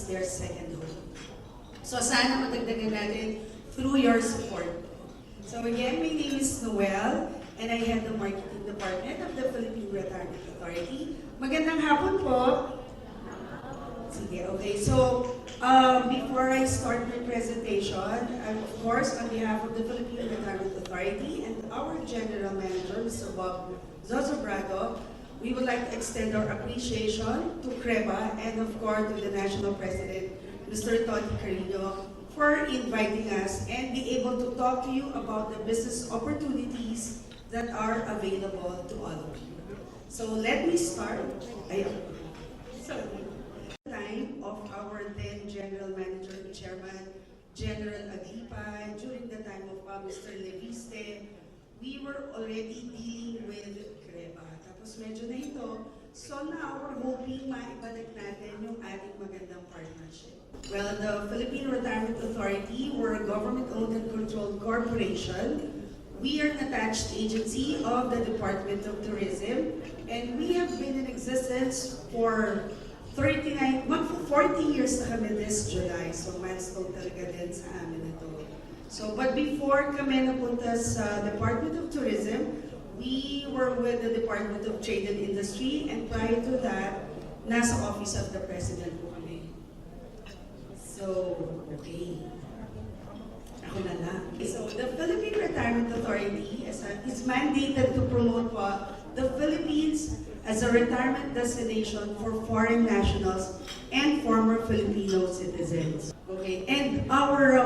their second home. So sana madagdagan natin through your support. So again, my name is Noel, and I head the marketing department of the Philippine Retirement Authority. Magandang hapon po. Sige, okay. So, before I start my presentation, of course, on behalf of the Philippine Retirement Authority and our General Manager, Mr. Bob Zozobrado, we would like to extend our appreciation to CREBA and, of course, to the National President, Mr. Tony Carino, for inviting us and be able to talk to you about the business opportunities that are available to all of you. So let me start. Time of our then General Manager and Chairman, General Aglipay, during the time of Mr. Leviste, we were already dealing with CREBA. Tapos medyo na ito. So now we're hoping maibalik natin yung ating magandang partnership. Well, the Philippine Retirement Authority, we're a government-owned and controlled corporation. We are an attached agency of the Department of Tourism, and we have been in existence for 40 years na kami this July. So milestone talaga din sa amin na to. So, but before kami napunta sa Department of Tourism, we were with the Department of Trade and Industry, and prior to that, nasa Office of the President po kami. So, okay. Ako na lang. So, the Philippine Retirement Authority is mandated to promote the Philippines as a retirement destination for foreign nationals and former Filipino citizens. Okay, and our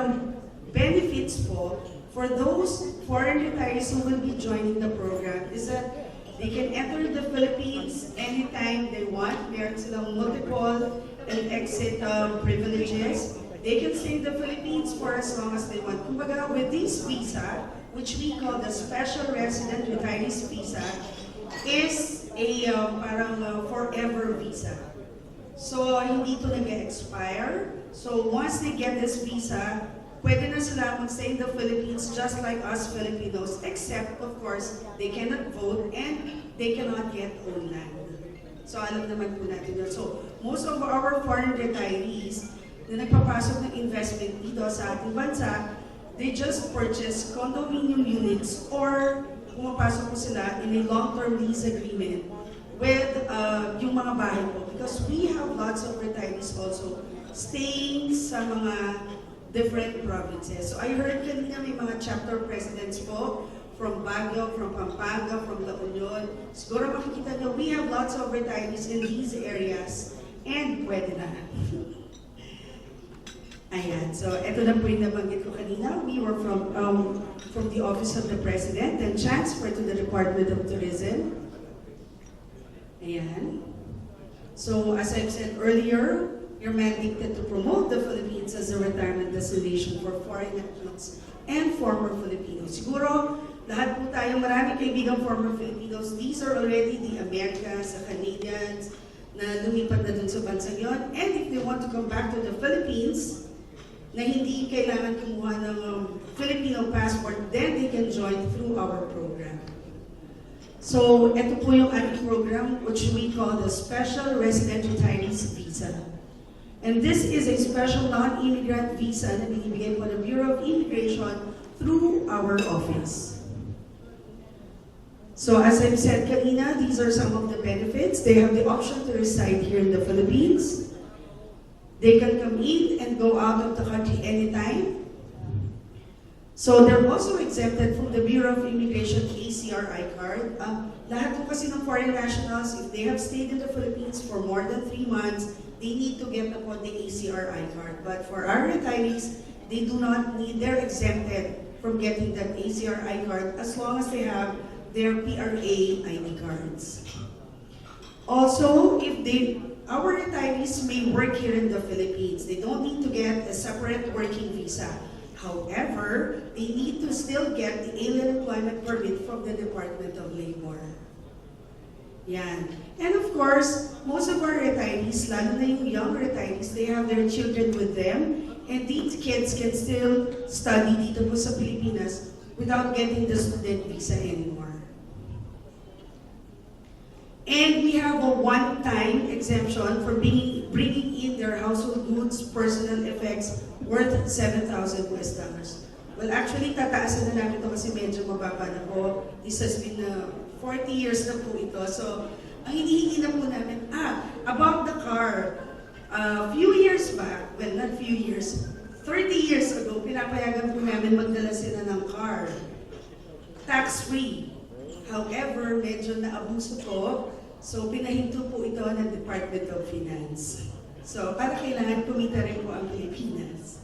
benefits for those foreign retirees who will be joining the program is that they can enter the Philippines anytime they want. Meron silang multiple and exit privileges. They can stay in the Philippines for as long as they want. Kumbaga, with this visa, which we call the Special Resident Retirees Visa, is a parang forever visa. So, hindi ito nag-expire. So, once they get this visa, pwede na sila mag-stay in the Philippines just like us Filipinos, except, of course, they cannot vote and they cannot get own land. So, alam naman po natin yun. So, most of our foreign retirees na nagpapasok ng investment dito sa ating bansa, they just purchase condominium units or pumapasok po sila in a long-term lease agreement with yung mga bahay po. Because we have lots of retirees also staying sa mga different provinces. So I heard kanina may mga chapter presidents po from Baguio, from Pampanga, from La Union. Siguro makikita nyo, we have lots of retirees in these areas and pwede na. Ayan, so ito na po yung nabanggit ko kanina. We were from the Office of the President and transferred to the Department of Tourism. Ayan. So as I've said earlier, you're mandated to promote the Philippines as a retirement destination for foreign nationals and former Filipinos. Siguro, lahat po tayo, marami kaibigan former Filipinos. These are already the Americans, the Canadians, na lumipat na dun sa bansang yon. And if they want to come back to the Philippines, na hindi kailangan kumuha ng Filipino passport, then they can join through our program. So, ito po yung ating program, which we call the Special Resident Retirees Visa. And this is a special non-immigrant visa na binibigay po ng Bureau of Immigration through our office. So, as I've said kanina, these are some of the benefits. They have the option to reside here in the Philippines. They can come in and go out of the country anytime. So they're also exempted from the Bureau of Immigration ACRI card. Lahat po kasi ng foreign nationals, if they have stayed in the Philippines for more than 3 months, they need to get upon the ACRI card. But for our retirees, they do not need, they're exempted from getting that ACRI card as long as they have their PRA ID cards. Also, our retirees may work here in the Philippines. They don't need to get a separate working visa. However, they need to still get the alien employment permit from the Department of Labor. Yan. And of course, most of our retirees, lalo na yung young retirees, they have their children with them, and these kids can still study dito po sa Pilipinas without getting the student visa anymore. And we have a one-time exemption for being bringing in their household goods, personal effects worth 7,000 US dollars. Well, actually, tataasan na namin ito kasi medyo mababa na po. This has been 40 years na po ito. So, ang hinihingi na po namin, about the car, few years back, well, not few years, 30 years ago, pinapayagan po namin magdala sila ng car. Tax-free. However, medyo naabuso po. So, pinahinto po ito ng Department of Finance. So, para kailangan kumita rin po ang Pilipinas.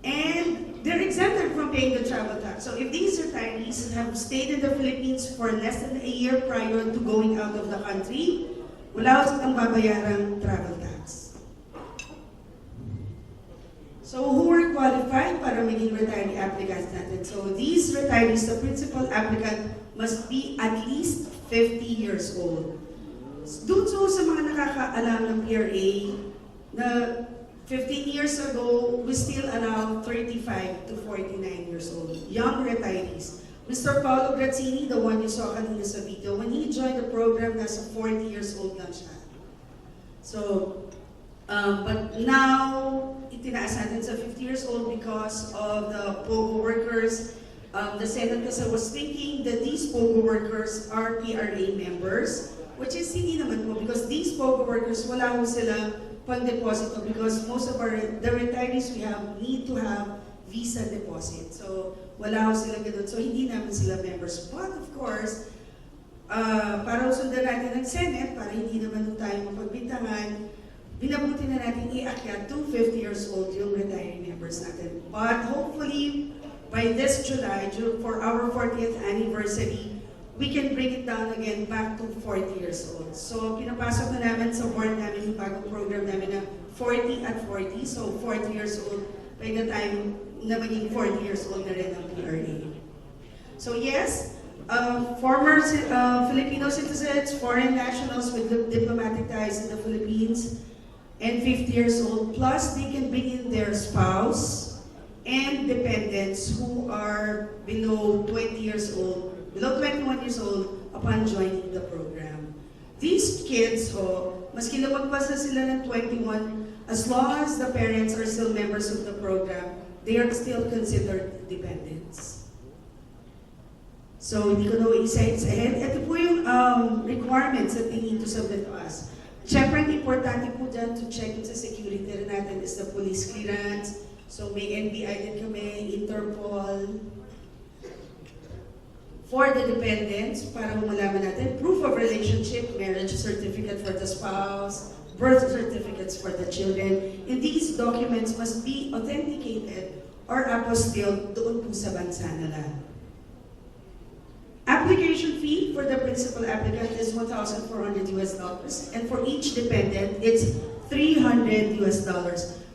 And they're exempted from paying the travel tax. So, if these retirees have stayed in the Philippines for less than a year prior to going out of the country, wala silang babayarang travel tax. So, who are qualified para maging retiree applicants natin? So, these retirees, the principal applicant must be at least 50 years old. Doon sa mga nakakaalam ng PRA, na 15 years ago, we still allow 35 to 49 years old, young retirees. Mr. Paolo Grazzini, the one you saw kanina sa video, when he joined the program, nasa 40 years old lang siya. So, but now, itinaas natin sa 50 years old because of the POGO workers. The Senate kasi was thinking that these POGO workers are PRA members, which is hindi naman po because these POGO workers, wala ho silang pang-deposito because most of the retirees we have need to have visa deposit. So, wala ho silang ganun. So, hindi namin sila members. But of course, para sundan natin ng Senate, para hindi naman tayo mapagbintangan, binabuti na natin iakyat to 50 years old yung retiree members natin. But hopefully, by this July, for our 40th anniversary, we can bring it down again back to 40 years old. So, pinapasok na namin sa board namin yung bagong program namin na 40 at 40. So, 40 years old by the time na maging 40 years old na rin ang PRA. So, yes, former Filipino citizens, foreign nationals with diplomatic ties in the Philippines, and 50 years old, plus they can bring in their spouse and dependents who are below 20 years old, below 21 years old upon joining the program. These kids, maski lumagpas na sila ng 21, as long as the parents are still members of the program, they are still considered dependents. So, hindi ko na isa ahead. Ito po yung requirements that they need to submit to us. Siyempre, ang importante po dyan to check sa security natin is the police clearance. So, may NBI din kami, Interpol. For the dependents, para malaman natin, proof of relationship, marriage certificate for the spouse, birth certificates for the children. And these documents must be authenticated or apostilled doon po sa bansa nila. Application fee for the principal applicant is $1,400 and for each dependent, it's $300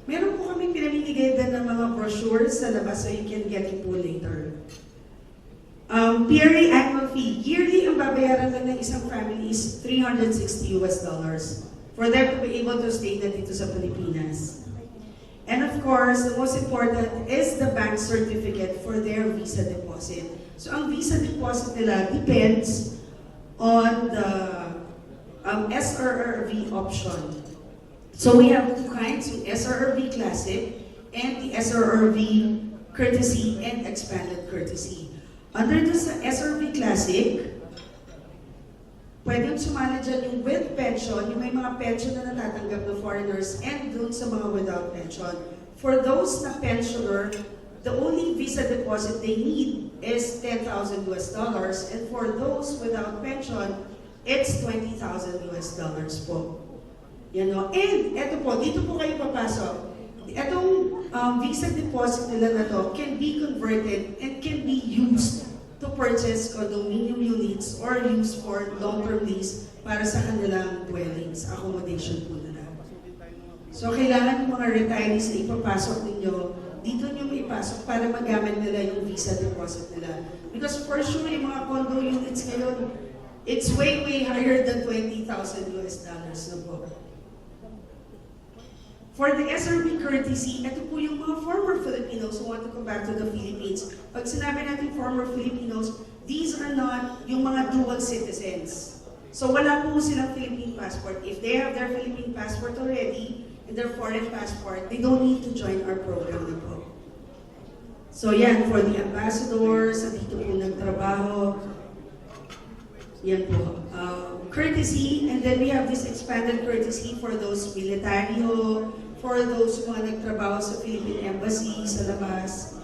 Meron po kami pinamimigay din ng mga brochures sa labas so you can get it po later. PRA annual fee, yearly ang babayaran lang ng isang family is $360 for them to be able to stay na dito sa Pilipinas. And of course, the most important is the bank certificate for their visa deposit. So ang visa deposit nila depends on the SRRV option. So we have two kinds, yung SRRV Classic and the SRRV Courtesy and Expanded Courtesy. Under the SRRV Classic, pwedeng sumali dyan yung with pension, yung may mga pension na natatanggap ng foreigners, and dun sa mga without pension. For those na pensioner, the only visa deposit they need is $10,000 and for those without pension, it's $20,000 po. You know? And eto po, dito po kayo papasok. Etong visa deposit nila na to can be converted and can be used to purchase condominium units or used for long-term lease para sa kanilang dwellings, accommodation po nila. So kailangan yung mga retirees na ipapasok ninyo, dito nyo maipasok para magamit nila yung visa deposit nila. Because for sure, yung mga condo units ngayon, it's way higher than $20,000 na po. For the SRB courtesy, ito po yung mga former Filipinos who want to come back to the Philippines. Pag sinabi natin former Filipinos, these are not yung mga dual citizens. So wala po silang Philippine passport. If they have their Philippine passport already and their foreign passport, they don't need to join our program na po. So yan, for the ambassadors, sa dito po nagtrabaho, yan po. Courtesy, and then we have this expanded courtesy for those militario, for those mga nagtrabaho sa Philippine Embassy, sa labas.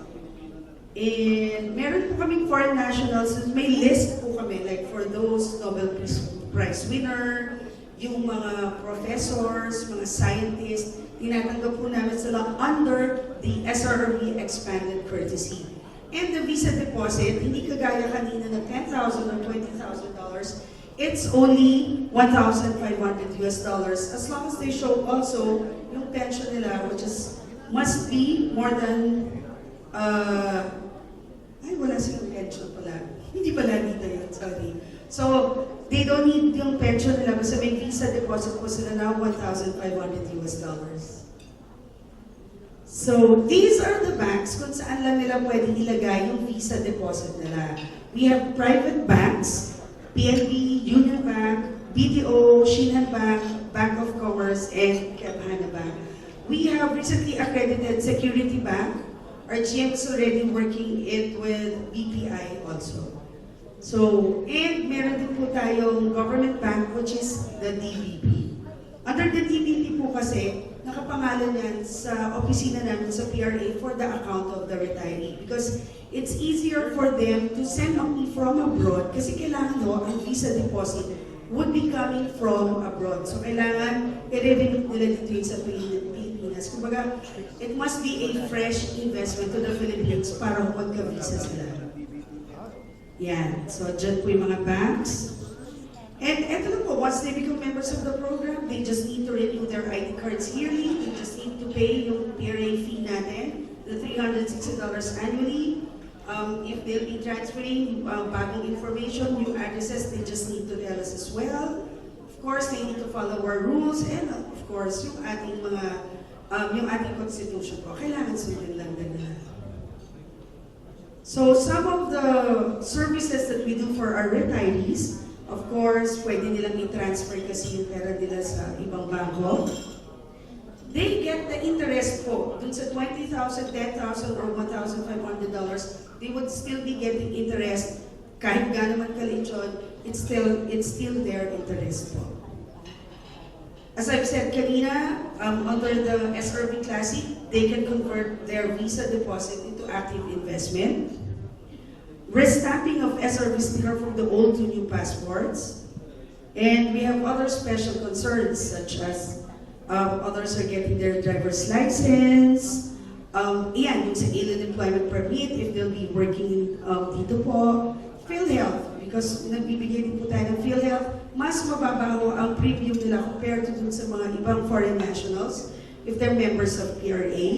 And meron po kaming foreign nationals, may list po kami, like for those Nobel Prize winner, yung mga professors, mga scientists, tinatanggap po namin sila under the SRB expanded courtesy. And the visa deposit, hindi kagaya kanina na $10,000 or $20,000, it's only $1,500 as long as they show also yung pension nila, which is must be more than ay wala silang pension pala, hindi pala dito yan, sorry. So they don't need yung pension nila, basta may visa deposit po sila na $1,500. So these are the banks kung saan lang nila pwede ilagay yung visa deposit nila. We have private banks, PNB, Union Bank, BDO, Shinhan Bank, Bank of Commerce, and Kebhana Bank. We have recently accredited Security Bank. Our GM is already working it with BPI also. So, and meron din po tayong government bank, which is the DBP. Under the DBP po kasi, nakapangalan yan sa opisina namin sa PRA for the account of the retiree. Because it's easier for them to send money from abroad kasi kailangan ang visa deposit would be coming from abroad. So kailangan i-remit nila dito yun sa Pilipinas. Kumbaga, it must be a fresh investment to the Philippines para magka-visa sila. Yan. So dyan po yung mga banks. And eto lang po, once they become members of the program, they just need to renew their ID cards yearly. They just need to pay yung PRA fee natin, the $360 annually. If they'll be transferring bagong information, new addresses, they just need to tell us as well. Of course, they need to follow our rules, and of course, yung ating mga, yung ating constitution po, kailangan sundin lang din nila. So, some of the services that we do for our retirees, of course, pwede nilang i-transfer kasi yung pera nila sa ibang bangko. They get the interest po. Dun sa $20,000, $10,000, or $1,500, they would still be getting interest. Kahit gaano man kalitsyon, it's still their interest po. As I've said kanina, under the SRB Classic, they can convert their visa deposit into active investment. Restamping of SRB sticker from the old to new passports. And we have other special concerns such as others are getting their driver's license. Yan, yung sa alien employment permit, if they'll be working dito po. PhilHealth, because nagbibigay din po tayo ng PhilHealth, mas mababaho ang premium nila compared to dun sa mga ibang foreign nationals if they're members of PRA.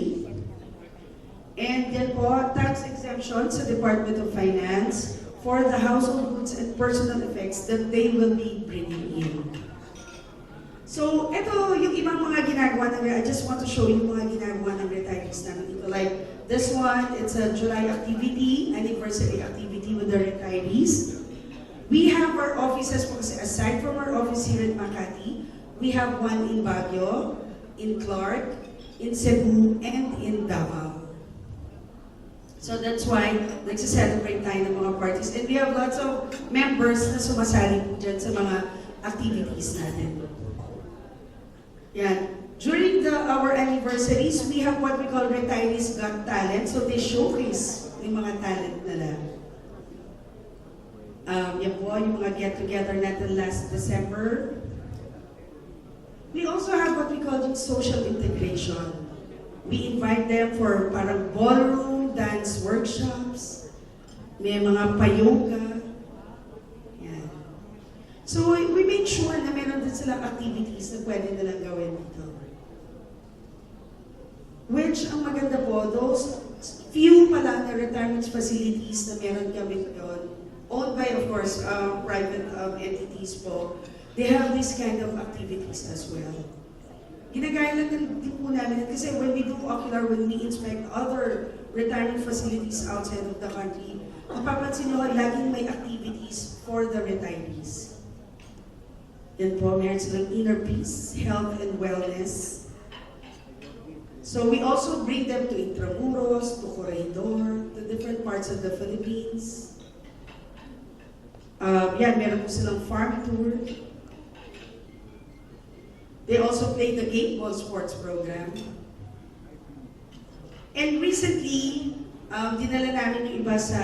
And then po, tax exemption sa Department of Finance for the household goods and personal effects that they will be bringing in. So, ito yung ibang mga ginagawa ng I just want to show you mga ginagawa ng retirees namin dito. Like this one, it's a July activity, anniversary activity with the retirees. We have our offices po kasi aside from our office here in Makati, we have one in Baguio, in Clark, in Cebu, and in Davao. So that's why nagse-celebrate tayo ng mga parties. And we have lots of members na sumasali po dyan sa mga activities natin. Yan. During our anniversaries, we have what we call Retirees Got Talent. So they showcase yung mga talent nila. Yan po, yung mga get-together natin last December. We also have what we call yung social integration. We invite them for parang ballroom, dance workshops, may mga pa-yoga. Yan. So we make sure na meron din silang activities na pwede nilang gawin dito. Which, ang maganda po, those few pala na retirement facilities na meron kami doon, owned by, of course, private entities po, they have these kind of activities as well. Ginagaya lang din po namin kasi when we do ocular, when we inspect other retirement facilities outside of the country, mapapansin nyo laging may activities for the retirees. Yan po, meron silang inner peace, health and wellness. So we also bring them to Intramuros, to Corregidor, to different parts of the Philippines. Yan, meron po silang farm tour. They also play the Game Ball Sports program. And recently, dinala namin yung iba sa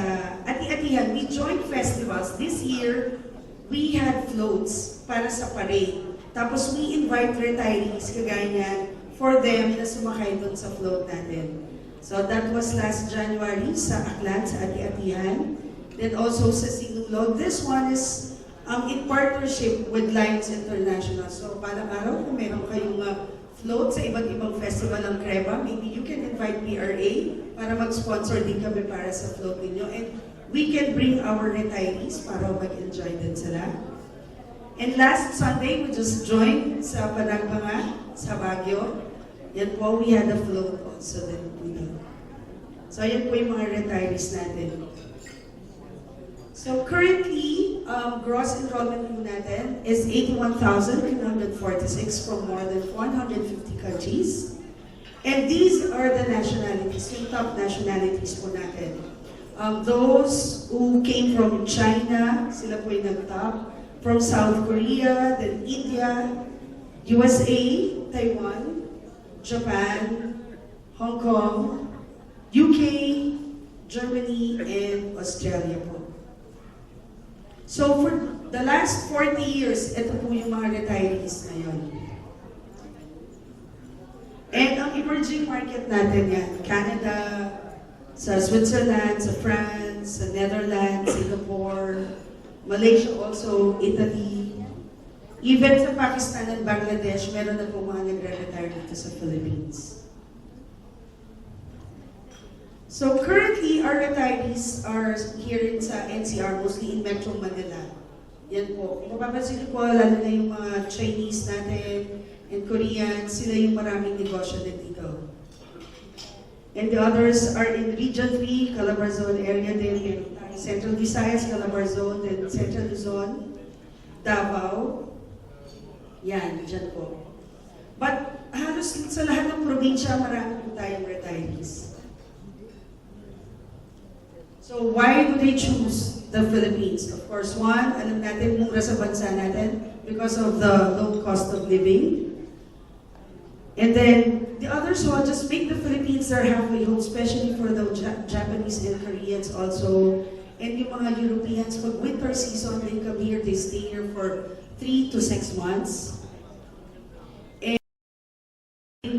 Ati-Atihan. We joined festivals. This year, we had floats para sa parade. Tapos we invite retirees, kagaya niyan, for them na sumakay doon sa float natin. So that was last January sa Aklan, sa Ati-Atihan. Then also sa Sinulog. This one is in partnership with Lions International. So palang araw, kung meron kayong float sa iba't ibang festival ng Creba, maybe you can invite PRA para mag-sponsor din kami para sa float ninyo. And we can bring our retirees para mag-enjoy din sila. And last Sunday, we just joined sa Panagpanga, sa Baguio. Yan po, we had a float also then we did. So yan po yung mga retirees natin. So currently, gross enrollment po natin is 81,346 from more than 150 countries. And these are the nationalities, yung top nationalities po natin. Those who came from China, sila po yung nag-top. From South Korea, then India, USA, Taiwan, Japan, Hong Kong, UK, Germany, and Australia po. So for the last 40 years, ito po yung mga retirees ngayon. And ang emerging market natin yan, Canada, sa Switzerland, sa France, sa Netherlands, Singapore, Malaysia also, Italy, even sa Pakistan and Bangladesh, meron na po mga nagre-retire dito sa Philippines. So currently, our retirees are here in sa NCR, mostly in Metro Manila. Yan po. Kung mapapansin niyo po, lalo na yung mga Chinese natin and Koreans, sila yung maraming negosyo din dito. And the others are in Region 3, Calabarzon area din, Central Visayas, Calabarzon, then Central Luzon, Davao. Yan, dyan po. But halos sa lahat ng probinsya, marami po tayong retirees. So why do they choose the Philippines? Of course, one, alam natin mura sa bansa natin because of the low cost of living. And then the others who just make the Philippines their halfway home, especially for the Japanese and Koreans also. And yung mga Europeans, pag winter season, they come here, they stay here for 3 to 6 months. And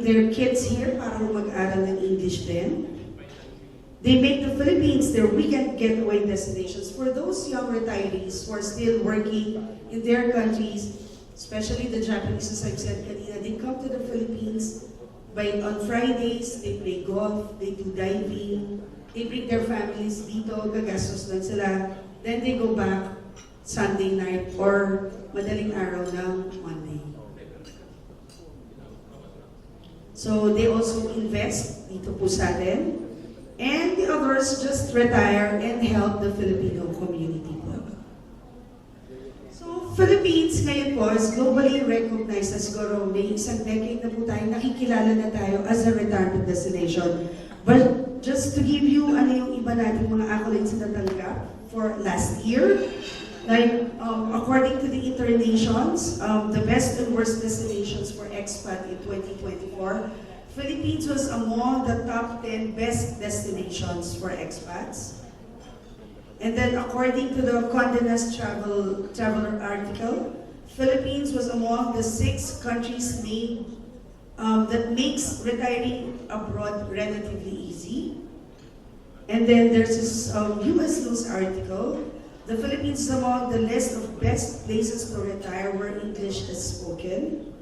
their kids here para mag-aral ng English din. They make the Philippines their weekend getaway destinations for those young retirees who are still working in their countries, especially the Japanese, as I've said kanina. They come to the Philippines on Fridays, they play golf, they do diving, they bring their families dito, gagastos lang sila. Then they go back Sunday night or madaling araw ng Monday. So they also invest dito po sa atin. And the others just retire and help the Filipino community po. So, Philippines ngayon po is globally recognized as siguro may isang decade na po tayo, nakikilala na tayo as a retirement destination. But just to give you ano yung iba nating mga accolades na natanggap for last year, like according to the Internations, the best and worst destinations for expat in 2024, Philippines was among the top 10 best destinations for expats. And then according to the Condé Nast Traveler article, Philippines was among the 6 countries named that makes retiring abroad relatively easy. And then there's this US News article. The Philippines is among the list of best places to retire where English is spoken.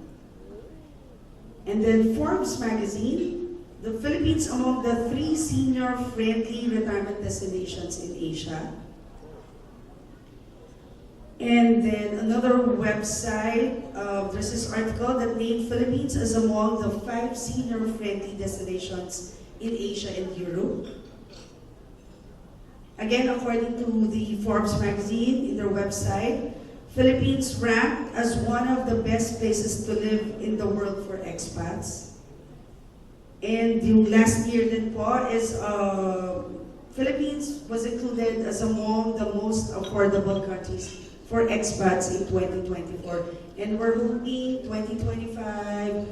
And then Forbes magazine, the Philippines among the 3 senior-friendly retirement destinations in Asia. And then another website, there's this article that named Philippines as among the 5 senior-friendly destinations in Asia and Europe. Again, according to the Forbes magazine in their website, Philippines ranked as one of the best places to live in the world for expats. And yung last year din po is Philippines was included as among the most affordable countries for expats in 2024. And we're hoping 2025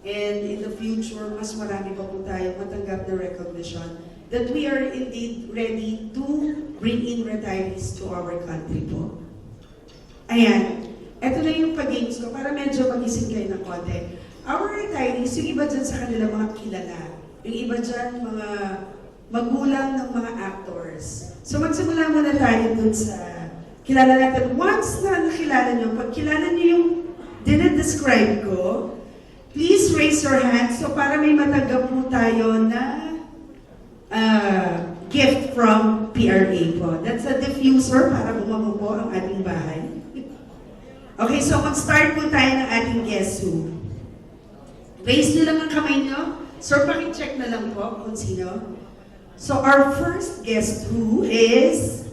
and in the future, mas marami pa po tayo matanggap na recognition that we are indeed ready to bring in retirees to our country po. Ayan, eto na yung pag-games ko para medyo magising kayo ng konti. Our retirees, yung iba dyan sa kanila mga kilala, yung iba dyan mga magulang ng mga actors. So magsimula muna tayo dun sa kilala natin. Once na nakilala nyo, pag kilala nyo yung dinedescribe ko, please raise your hand so para may matanggap po tayo na gift from PRA po. That's a diffuser para bumango po ang ating bahay. Okay, so mag-start po tayo ng ating guess who. Raise nyo lang ang kamay nyo. Sir, pakicheck na lang po kung sino. So our first guest who is,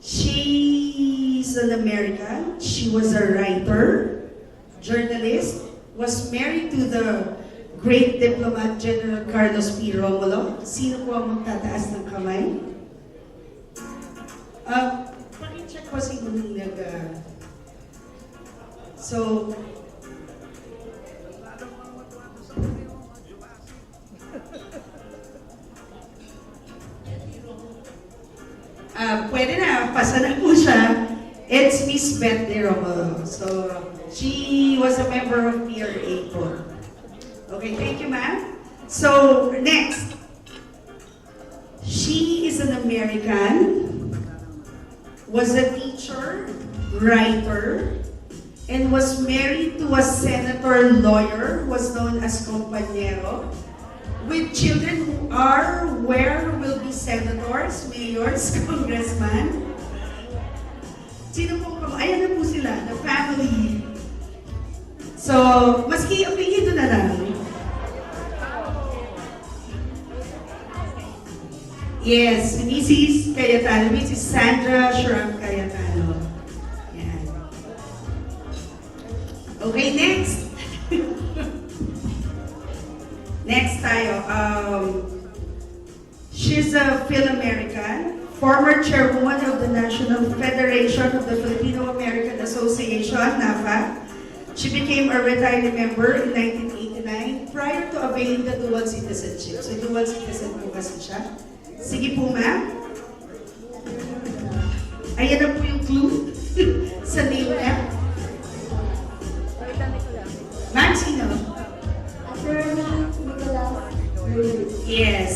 she's an American. She was a writer, journalist, was married to the great diplomat General Carlos P. Romulo. Sino po ang magtataas ng kamay? Pakicheck po si So, pwede na, pasa na po siya. It's Miss Beth De Romulo. So, she was a member of PRA po. Okay, thank you, ma'am. So, next. She is an American, was a teacher, writer, and was married to a senator lawyer, was known as compañero, with children who are, where will be senators, mayors, congressmen. Sino po po? Ayan na po sila, the family. So, maski apelido na lang. Yes, Mrs. Cayetano, Mrs. Sandra Sharam Cayetano. Yan. Okay, next. Next tayo. She's a Phil-American, former chairwoman of the National Federation of the Filipino-American Association, NAFA. She became a retired member in 1989 prior to availing the dual citizenship. So dual citizen po kasi siya. Sige po, ma'am. Ayan na po yung clue sa name niya. Ma'am, sino? Attorney Nicolas Lewis. Yes.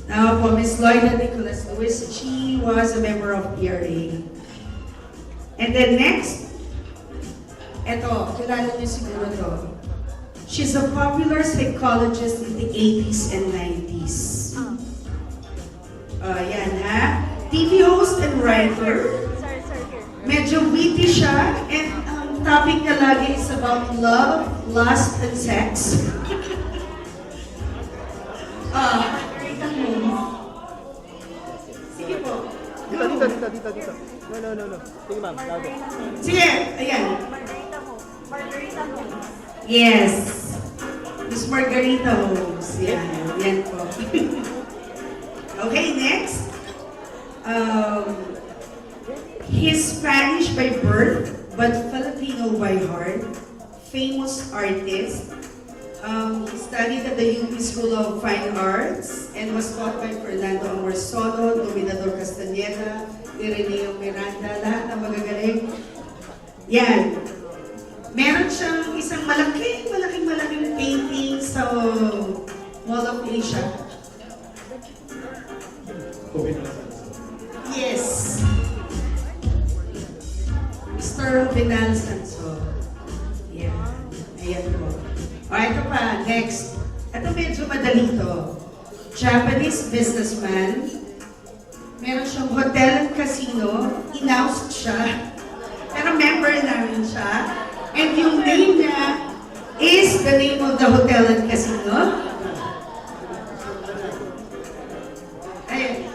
Now po, Ms. Lloyda Nicolas Lewis, she was a member of PRA. And then next, eto, kilala niyo siguro to. She's a popular psychologist in the 80s and 90s. Yan ha. TV host and writer. Medyo witty siya. And ang topic niya lagi is about love, lust, and sex. Sige po. Dito. No. Sige ma'am, lago. Sige, ayan. Margarita mo. Yes. Miss Margarita Holmes. Yan po. Okay, next. He's Spanish by birth, but Filipino by heart. Famous artist. He studied at the UP School of Fine Arts and was taught by Fernando Amorsolo, Dominador Castañeda, Ireneo Miranda, lahat ng magagaling. Yan. Meron siyang isang malaking painting sa Mall of Asia. Yes. Mr. Vinal Sanso. Yeah. Ayan po. O, ito pa. Next. Ito medyo madali to. Japanese businessman. Meron siyang hotel and casino. Inaused siya. Pero member namin siya. And yung name niya is the name of the hotel and casino. Ayan.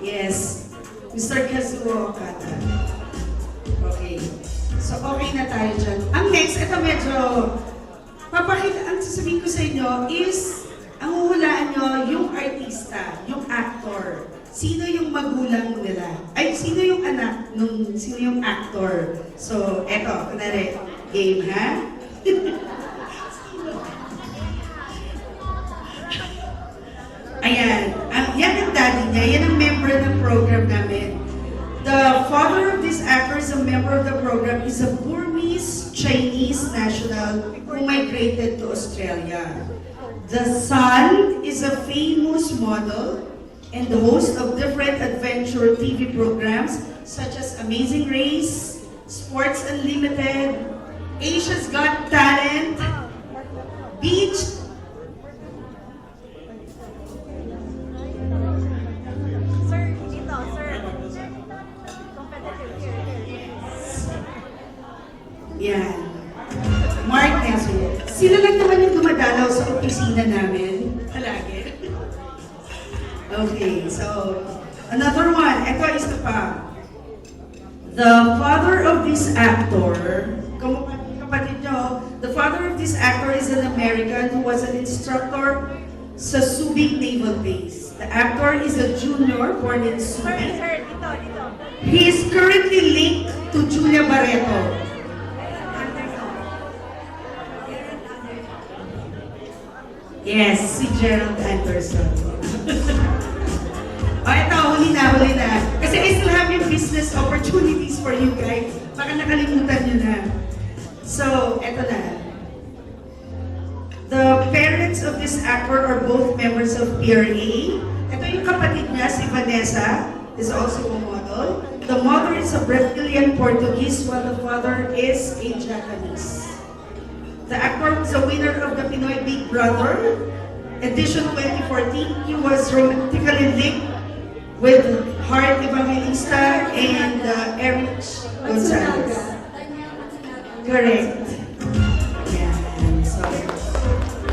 Yes. Kazuo Okada. Okay. So, okay na tayo dyan. Ang next, ito medyo, ang sasabihin ko sa inyo is, ang huhulaan nyo, yung artista, yung actor. Sino yung magulang nila? Ay, sino yung anak sino yung actor? So, eto, kunwari, game, ha? Ayan, yan ang daddy niya, yan ang member ng program namin. The father of this actor is a member of the program, is a Burmese Chinese national who migrated to Australia. The son is a famous model and the host of different adventure TV programs such as Amazing Race, Sports Unlimited, Asia's Got Talent, Beach. Sir, dito, sir. Competitive. Here. Yan. Mark Nestle. Sila lang naman yung dumadalaw sa opisina namin. Palagi. Okay, so another one. Ito isa pa. The father of this actor, kapatid nyo, the father of this actor is an American who was an instructor sa Subic Naval Base. The actor is a junior born in Sir, Subic. dito. He is currently linked to Julia Barreto. Yes, si Gerald Anderson. O ito, huli na. Kasi I still have yung business opportunities for you guys. Baka nakalimutan nyo na. So, eto na. The parents of this actor are both members of PRA. Ito yung kapatid niya, si Vanessa, is also a model. The mother is a Brazilian Portuguese while the father is a Japanese. The actor was a winner of the Pinoy Big Brother edition 2014. He was romantically linked with Heart Evangelista and Eric Gonzalez. Correct.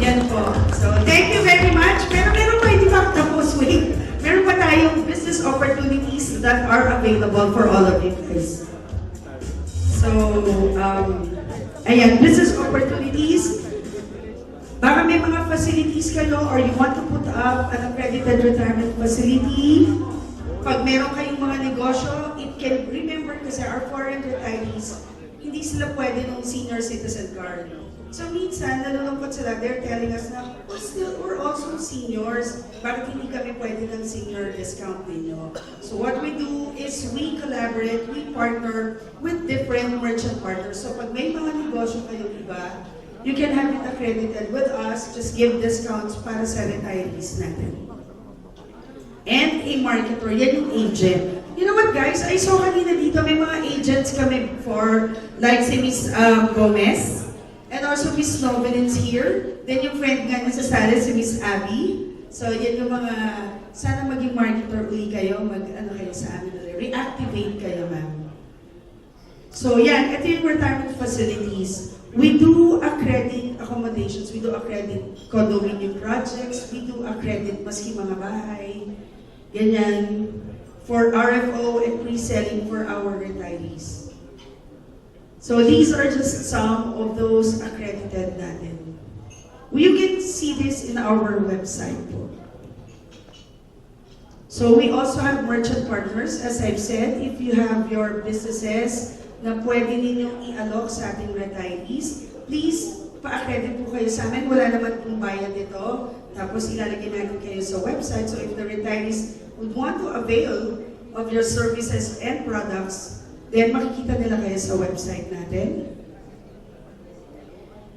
Yan po. So, thank you very much. Pero meron pa, hindi pa tapos, wait. Meron pa tayong business opportunities that are available for all of you guys. So, ayan, business opportunities. Baka may mga facilities kayo or you want to put up an accredited retirement facility. Pag meron kayong mga negosyo, it can, remember kasi our foreign retirees, hindi sila pwede ng senior citizen card. So minsan, nalulungkot sila, they're telling us na, we're also seniors, bakit hindi kami pwede ng senior discount ninyo? So what we do is we collaborate, we partner with different merchant partners. So pag may mga negosyo kayong iba, you can have it accredited with us, just give discounts para sa retirees natin. And a marketer, yan yung agent. You know what guys, I saw kanina dito, may mga agents kami before, like si Ms. Gomez, and also Ms. Novelin's here. Then yung friend nga niya sa sala, si Ms. Abby. So yan yung mga, sana maging marketer uli kayo, mag-ano kayo sa amin ulit, reactivate kayo ma'am. So yan, ito yung retirement facilities. We do accredit accommodations, we do accredit condominium projects, we do accredit maski mga bahay, ganyan, for RFO and pre-selling for our retirees. So these are just some of those accredited natin. You can see this in our website po. So we also have merchant partners. As I've said, if you have your businesses na pwede ninyong i-alok sa ating retirees, please pa-accredit po kayo sa amin. Wala naman pong bayad ito. Tapos ilalagay natin kayo sa website. So if the retirees would want to avail of your services and products, then makikita nila kayo sa website natin.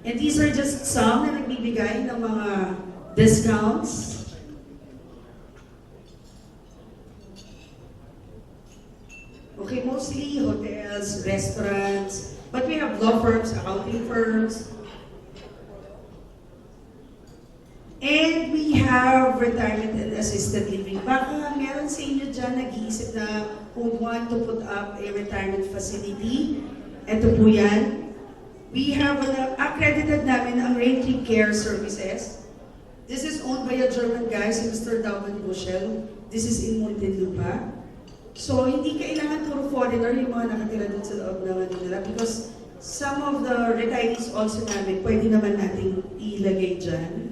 And these are just some na nagbibigay ng mga discounts. Okay, mostly hotels, restaurants, but we have law firms, accounting firms. And we have retirement and assisted living. Baka meron sa inyo dyan nag-iisip na who want to put up a retirement facility. Ito po yan. We have accredited namin ang Raintree Care Services. This is owned by a German guy, si Mr. Dauman Bushel. This is in Muntinlupa. So, hindi kailangan puro foreigner yung mga nakatira dun sa loob ng ano nila because some of the retirees also namin, pwede naman nating ilagay dyan.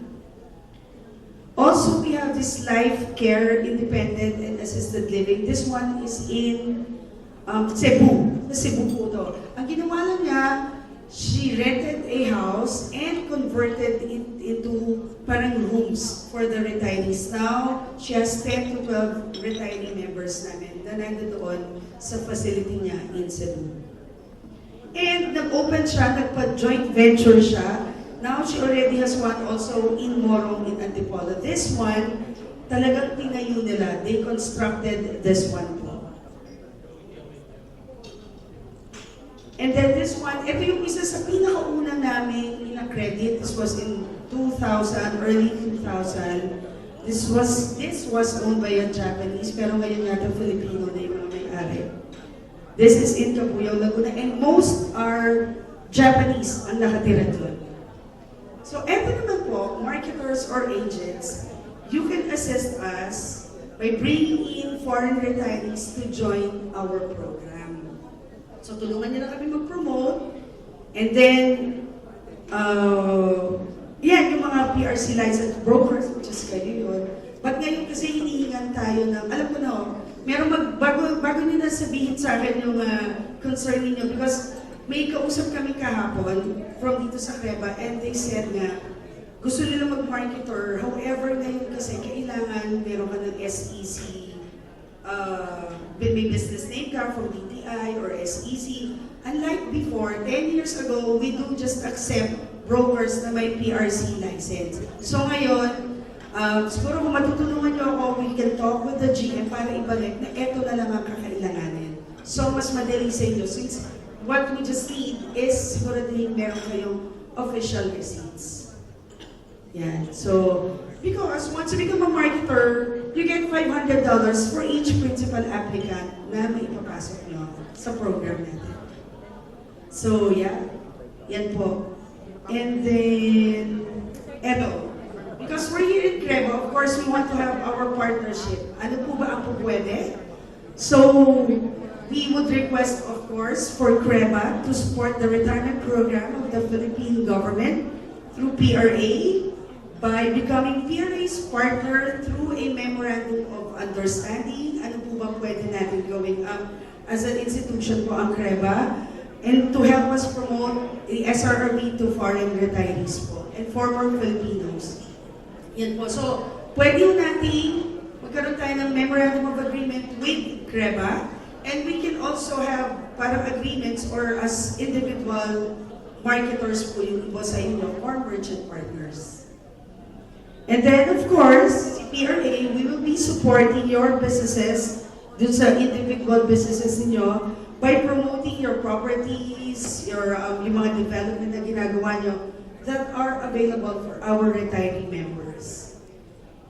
Also, we have this life care, independent and assisted living. This one is in Cebu. Sa Cebu po to. Ang ginawa lang niya, she rented a house and converted it into parang rooms for the retirees. Now, she has 10 to 12 retiree members namin na nandoon sa facility niya in Cebu. And nag-open siya, nagpa-joint venture siya. Now, she already has one also in Morong in Antipolo. This one, talagang tinayo nila. They constructed this one po. And then this one, ito yung isa sa pinakauna namin ina-credit. This was in 2000, early 2000. This was owned by a Japanese, pero ngayon yata Filipino na yung mga may-ari. This is in Cabuyao, Laguna, and most are Japanese ang nakatira doon. So, eto naman po, marketers or agents, you can assist us by bringing in foreign retirees to join our program. So, tulungan niyo na kami mag-promote, and then, yan, yung mga PRC licensed brokers, which is kayo yun. But ngayon kasi hinihingan tayo ng, alam ko na, bago nyo na sabihin sa akin yung concern niyo because may kausap kami kahapon from dito sa Creba and they said nga, gusto nila mag-marketer, however ngayon kasi kailangan meron ka ng SEC, may business name ka from DTI or SEC. Unlike before, 10 years ago, we don't just accept brokers na may PRC license. So ngayon, siguro kung matutulungan niyo ako, we can talk with the GM para ibalik na eto na lang ang kakailanganin. So mas madali sa inyo. Since what we just need is siguraduhin meron kayong official receipts. Yan. So, because once you become a marketer, you get $500 for each principal applicant na may ipapasok nyo sa program natin. So, yeah. Yan po. And then, eto. Because we're here in Creba, of course, we want to have our partnership. Ano po ba ang pupwede? So, we would request, of course, for Creba to support the retirement program of the Philippine government through PRA by becoming PRA's partner through a memorandum of understanding. Ano po ba pwede natin gawin as an institution po ang Creba? And to help us promote the SRRB to foreign retirees po and former Filipinos. Yan po. So, pwede natin magkaroon tayo ng memorandum of agreement with Creba. And we can also have parang agreements or as individual marketers po yung iba sa inyo or merchant partners. And then, of course, PRA, we will be supporting your businesses dun sa individual businesses niyo by promoting your properties, your yung mga development na ginagawa nyo that are available for our retiree members.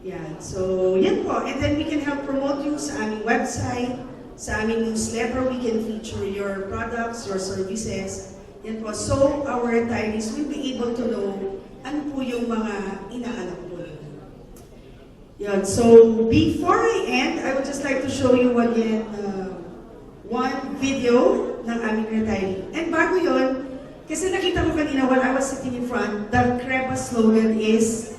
Yan. So, yan po. And then we can help promote you sa aming website, sa aming newsletter, we can feature your products, your services. Yan po. So, our retirees will be able to know ano po yung mga inaanak po. Yan. So, before I end, I would just like to show you again one video ng aming retiree. And bago yun, kasi nakita ko kanina while I was sitting in front, the Creba slogan is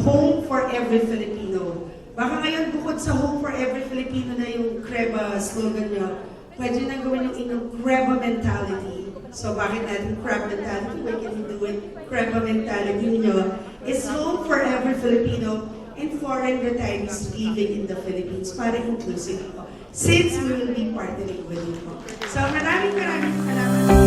home for every Filipino. Baka ngayon bukod sa home for every Filipino na yung Creba slogan nyo, pwede na gawin yung inyong Creba mentality. So bakit natin Creba mentality? Why can you do it? Creba mentality nyo is home for every Filipino and foreign retirees living in the Philippines para inclusive po. Since we will be partnering with you po. So maraming salamat.